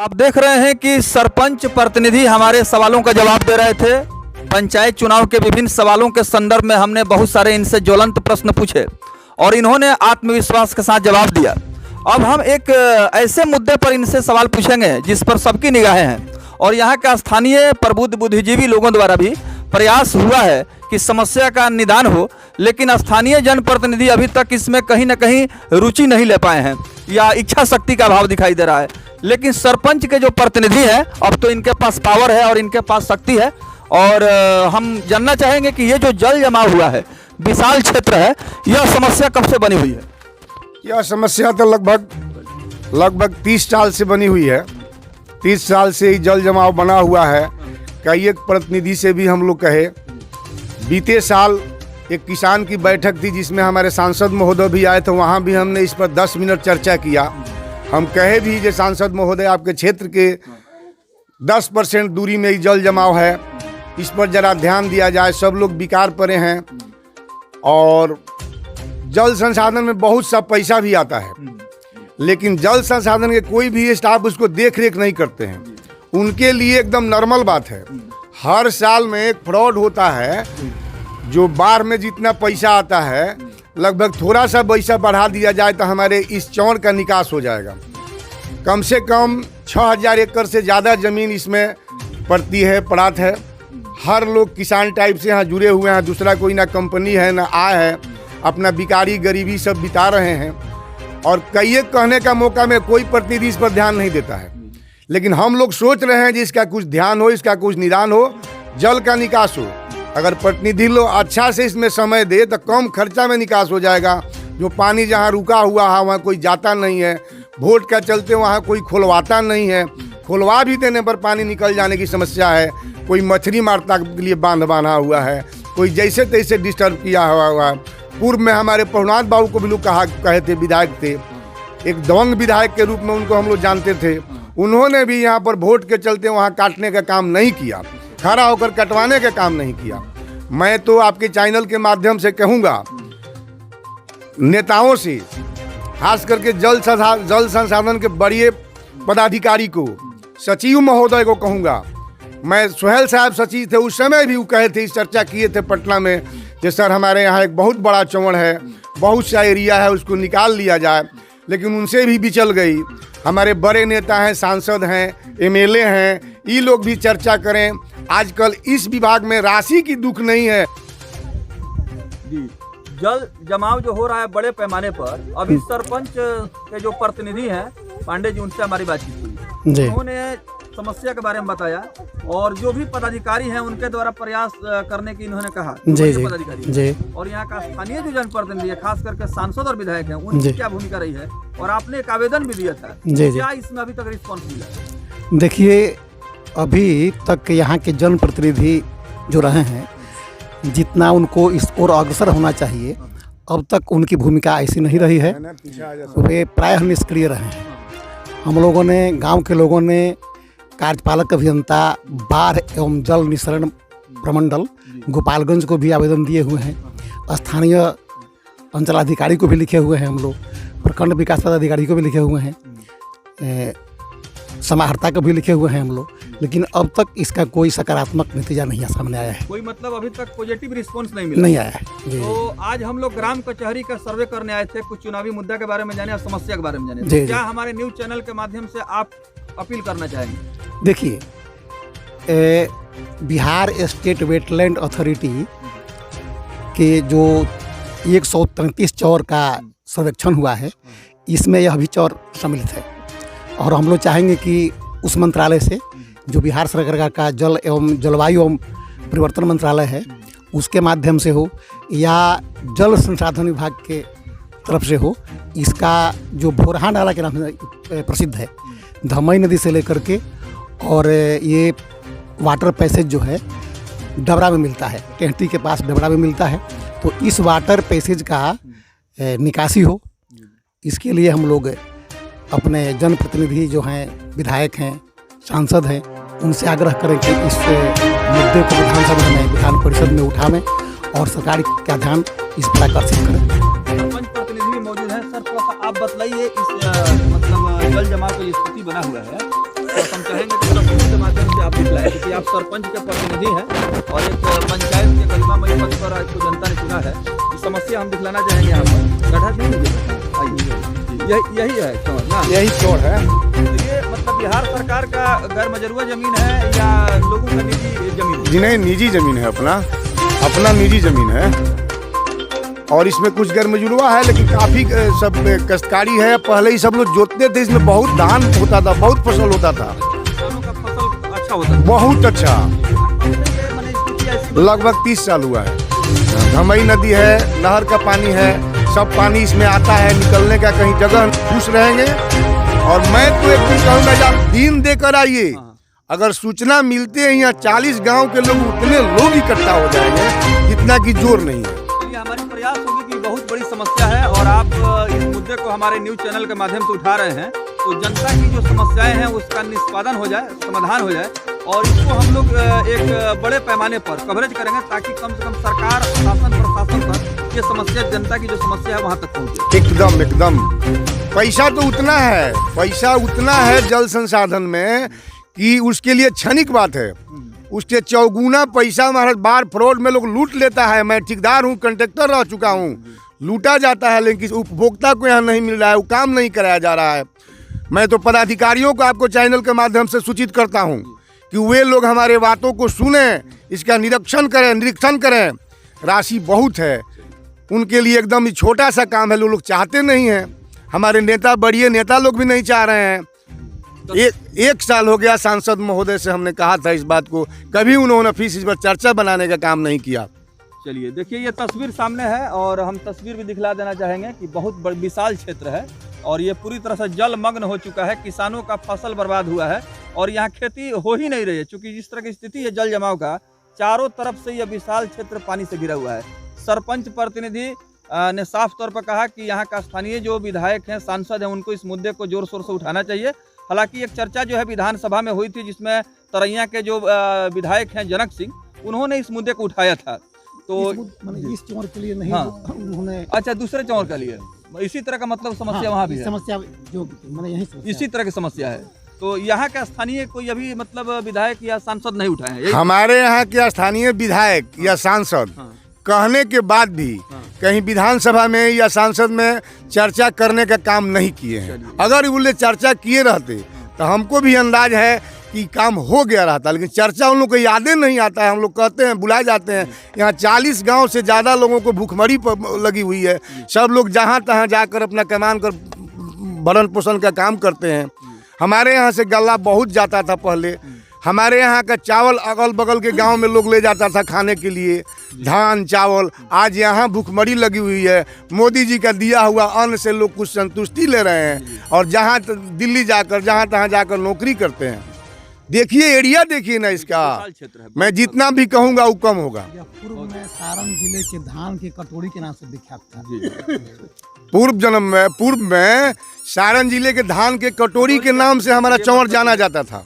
आप देख रहे हैं कि सरपंच प्रतिनिधि हमारे सवालों का जवाब दे रहे थे। पंचायत चुनाव के विभिन्न सवालों के संदर्भ में हमने बहुत सारे इनसे ज्वलंत प्रश्न पूछे और इन्होंने आत्मविश्वास के साथ जवाब दिया। अब हम एक ऐसे मुद्दे पर इनसे सवाल पूछेंगे जिस पर सबकी निगाहें हैं और यहाँ का स्थानीय प्रबुद्ध बुद्धिजीवी लोगों द्वारा भी प्रयास हुआ है कि समस्या का निदान हो, लेकिन स्थानीय जनप्रतिनिधि अभी तक इसमें कहीं ना कहीं रुचि नहीं ले पाए हैं या इच्छा शक्ति का अभाव दिखाई दे रहा है। लेकिन सरपंच के जो प्रतिनिधि हैं अब तो इनके पास पावर है और इनके पास शक्ति है और हम जानना चाहेंगे कि ये जो जल जमाव हुआ है, विशाल क्षेत्र है, यह समस्या कब से बनी हुई है? यह समस्या तो लगभग 30 साल से बनी हुई है। 30 साल से ही जल जमाव बना हुआ है। कई एक प्रतिनिधि से भी हम लोग कहे, बीते साल एक किसान की बैठक थी जिसमें हमारे सांसद महोदय भी आए थे, वहाँ भी हमने इस पर 10 मिनट चर्चा किया। हम कहे भी कि सांसद महोदय आपके क्षेत्र के 10% दूरी में ही जल जमाव है, इस पर ज़रा ध्यान दिया जाए। सब लोग बेकार पड़े हैं और जल संसाधन में बहुत सा पैसा भी आता है, लेकिन जल संसाधन के कोई भी स्टाफ उसको देख रेख नहीं करते हैं। उनके लिए एकदम नॉर्मल बात है। हर साल में एक फ्रॉड होता है, जो बाढ़ में जितना पैसा आता है लगभग थोड़ा सा पैसा बढ़ा दिया जाए तो हमारे इस चौड़ का निकास हो जाएगा। कम से कम 6000 एकड़ से ज़्यादा ज़मीन इसमें पड़ती है, पड़ात है। हर लोग किसान टाइप से यहाँ जुड़े हुए हैं, दूसरा कोई ना कंपनी है ना आय है, अपना बिकारी गरीबी सब बिता रहे हैं। और कई एक कहने का मौका में कोई प्रतिनिधि इस पर ध्यान नहीं देता है, लेकिन हम लोग सोच रहे हैं कि इसका कुछ ध्यान हो, इसका कुछ निदान हो, जल का निकास हो। अगर प्रतिनिधि लोग अच्छा से इसमें समय दे तो कम खर्चा में निकास हो जाएगा। जो पानी जहाँ रुका हुआ है वहाँ कोई जाता नहीं है, वोट का चलते वहाँ कोई खुलवाता नहीं है। खुलवा भी देने पर पानी निकल जाने की समस्या है। कोई मछली मारता के लिए बांध बांधा हुआ है, कोई जैसे तैसे डिस्टर्ब किया हुआ है। पूर्व में हमारे प्रभुनाथ बाबू को भी लोग कहे थे, विधायक थे, एक दबंग विधायक के रूप में उनको हम लोग जानते थे। उन्होंने भी यहाँ पर वोट के चलते वहाँ काटने का काम नहीं किया, खड़ा होकर कटवाने का काम नहीं किया। मैं तो आपके चैनल के माध्यम से कहूँगा नेताओं से, खास करके जल संसाधन के बड़े पदाधिकारी को, सचिव महोदय को कहूँगा। मैं सुहेल साहब सचिव थे, उस समय भी वो कहे थे, इस चर्चा किए थे पटना में कि सर हमारे यहाँ एक बहुत बड़ा चौड़ है, बहुत सा एरिया है, उसको निकाल लिया जाए। लेकिन उनसे भी बिचल गई। हमारे बड़े नेता हैं, सांसद हैं, एमएलए हैं, ये लोग भी चर्चा करें। आजकल इस विभाग में राशि की दुख नहीं है। जी, जल जमाव जो हो रहा है बड़े पैमाने पर, अभी सरपंच के जो प्रतिनिधि हैं पांडे जी, उनसे हमारी बातचीत हुई। उन्होंने समस्या के बारे में बताया और जो भी पदाधिकारी हैं उनके द्वारा प्रयास करने की इन्होंने कहा। पदाधिकारी जी। और यहाँ का स्थानीय जो जनप्रतिनिधि है, खास करके सांसद और विधायक हैं, उनकी क्या भूमिका रही है और आपने एक आवेदन भी दिया था, क्या इसमें अभी तक रिस्पॉन्स मिला है? देखिए, अभी तक यहाँ के जनप्रतिनिधि जो रहे हैं, जितना उनको इस ओर अग्रसर होना चाहिए, अब तक उनकी भूमिका ऐसी नहीं रही है। वे प्रायः निष्क्रिय रहे हैं। हम लोगों ने, गांव के लोगों ने कार्यपालक अभियंता बाढ़ एवं जल निस्सरण प्रमंडल गोपालगंज को भी आवेदन दिए हुए हैं। स्थानीय अंचलाधिकारी को भी लिखे हुए हैं हम लोग, प्रखंड विकास पदाधिकारी को भी लिखे हुए हैं, समाहर्ता को भी लिखे हुए हैं हम लोग। लेकिन अब तक इसका कोई सकारात्मक नतीजा नहीं सामने आया है। कोई मतलब अभी तक पॉजिटिव रिस्पांस नहीं मिला, नहीं आया है। तो आज हम लोग ग्राम कचहरी का सर्वे करने आए थे, कुछ चुनावी मुद्दा के बारे में जाने और समस्या के बारे में जाने। तो क्या हमारे न्यूज चैनल के माध्यम से आप अपील करना चाहेंगे? देखिए, बिहार स्टेट वेटलैंड अथॉरिटी के जो 133 चौर का सर्वेक्षण हुआ है, इसमें यह भी चौर सम्मिलित है। और हम लोग चाहेंगे कि उस मंत्रालय से, जो बिहार सरकार का जल एवं जलवायु एवं परिवर्तन मंत्रालय है, उसके माध्यम से हो या जल संसाधन विभाग के तरफ से हो, इसका जो भोरहा नाला के नाम से प्रसिद्ध है, धमई नदी से लेकर के, और ये वाटर पैसेज जो है डबरा में मिलता है, टेहटी के पास डबरा में मिलता है, तो इस वाटर पैसेज का निकासी हो, इसके लिए हम लोग अपने जनप्रतिनिधि जो हैं, विधायक हैं, सांसद हैं, उनसे आग्रह करें कि इस मुद्दे को विधानसभा में, विधान परिषद में उठावें और सरकार का ध्यान इस पर आकर्षित करें। सरपंच प्रतिनिधि मौजूद हैं। सर, थोड़ा सा आप बतलाइए, इस मतलब जल जमाव की स्थिति बना हुआ है, तो हम चाहेंगे कि तस्वीर के माध्यम से आप दिखलाएं, क्योंकि आप सरपंच के प्रतिनिधि हैं और एक पंचायत के गरिमामयी पद पर आज को जनता ने चुना है। ये समस्या हम दिखलाना चाहेंगे यहाँ पर। गड्ढा नहीं है, यही है चौर ना, यही चौर है। तो ये मतलब बिहार सरकार का गैर मजरूआ जमीन है या लोगों का निजी जमीन है? जी नहीं, निजी जमीन है, अपना निजी जमीन है। और इसमें कुछ गैर मजरूआ है, लेकिन काफी सब कष्टकारी है। पहले ही सब लोग जोतते थे, इसमें बहुत धान होता था, बहुत फसल होता था, किसानों का फसल अच्छा होता था, बहुत अच्छा। लगभग 30 साल हुआ है। धमई नदी है, नहर का पानी है, सब पानी इसमें आता है, निकलने का कहीं जगह खुश रहेंगे। और मैं तो एक दिन कहूँगा, जब दिन देकर आइए, अगर सूचना मिलते हैं यहाँ 40 गांव के लोग, उतने लोग इकट्ठा हो जाएंगे जितना कि जोर नहीं है। ये हमारी प्रयास होगी कि बहुत बड़ी समस्या है और आप इस मुद्दे को हमारे न्यूज चैनल के माध्यम से उठा रहे हैं, तो जनता की जो समस्याएं हैं उसका निष्पादन हो जाए, समाधान हो जाए, और इसको हम लोग एक बड़े पैमाने पर कवरेज करेंगे, ताकि कम से कम सरकार, शासन, प्रशासन पर ये समस्या, जनता की जो समस्या है वहाँ तक पहुँचे। एकदम पैसा तो उतना है जल संसाधन में कि उसके लिए क्षणिक बात है। उसके चौगुना पैसा महाराज बार फ्रॉड में लोग लूट लेता है। मैं ठेकेदार हूँ, कंट्रैक्टर रह चुका हूँ, लूटा जाता है, लेकिन उपभोक्ता को यहाँ नहीं मिल रहा है, वो काम नहीं कराया जा रहा है। मैं तो पदाधिकारियों को आपको चैनल के माध्यम से सूचित करता हूँ कि वे लोग हमारे बातों को सुने, इसका निरीक्षण करें। राशि बहुत है उनके लिए, एकदम ही छोटा सा काम है, लोग चाहते नहीं हैं। हमारे नेता, बड़े नेता लोग भी नहीं चाह रहे हैं। एक साल हो गया सांसद महोदय से हमने कहा था इस बात को, कभी उन्होंने फिर इस पर चर्चा बनाने का काम नहीं किया। चलिए देखिए, ये तस्वीर सामने है और हम तस्वीर भी दिखला देना चाहेंगे कि बहुत विशाल क्षेत्र है और ये पूरी तरह से जलमग्न हो चुका है। किसानों का फसल बर्बाद हुआ है और यहाँ खेती हो ही नहीं रही है, क्योंकि जिस तरह की स्थिति है जल जमाव का, चारों तरफ से यह विशाल क्षेत्र पानी से घिरा हुआ है। सरपंच प्रतिनिधि ने साफ तौर पर कहा कि यहाँ का स्थानीय जो विधायक हैं, सांसद हैं, उनको इस मुद्दे को जोर शोर से उठाना चाहिए। हालांकि एक चर्चा जो है विधानसभा में हुई थी, जिसमें तरैया के जो विधायक हैं जनक सिंह, उन्होंने इस मुद्दे को उठाया था। तो इस चौर के लिए नहीं, उन्होंने अच्छा, दूसरे चौर के लिए इसी तरह का मतलब समस्या वहाँ भी है, समस्या जो मैंने यही इसी तरह की समस्या है। तो यहाँ का स्थानीय कोई अभी मतलब विधायक या सांसद नहीं उठाए हैं? हमारे यहाँ के स्थानीय विधायक या सांसद कहने के बाद भी कहीं विधानसभा में या सांसद में चर्चा करने का काम नहीं किए हैं। अगर वो चर्चा किए रहते तो हमको भी अंदाज है कि काम हो गया रहता, लेकिन चर्चा उन लोग को यादें नहीं आता है। हम लोग कहते हैं, बुलाए जाते हैं, यहाँ 40 गांव से ज़्यादा लोगों को भूखमरी लगी हुई है। सब लोग जहाँ तहाँ जाकर अपना कमान कर भरण पोषण का काम करते हैं। हमारे यहाँ से गल्ला बहुत जाता था पहले। हमारे यहाँ का चावल अगल बगल के गांव में लोग ले जाता था खाने के लिए, धान चावल। आज यहाँ भूखमरी लगी हुई है। मोदी जी का दिया हुआ अन्न से लोग कुछ संतुष्टि ले रहे हैं और जहाँ दिल्ली जाकर जहाँ तहाँ जाकर नौकरी करते हैं। देखिए एरिया, देखिए ना इसका, मैं जितना भी कहूँगा वो कम होगा। पूर्व में सारण जिले के धान के कटोरी के नाम से विख्यात था। पूर्व में सारण जिले के धान के कटोरी के नाम से हमारा चौर जाना जाता था।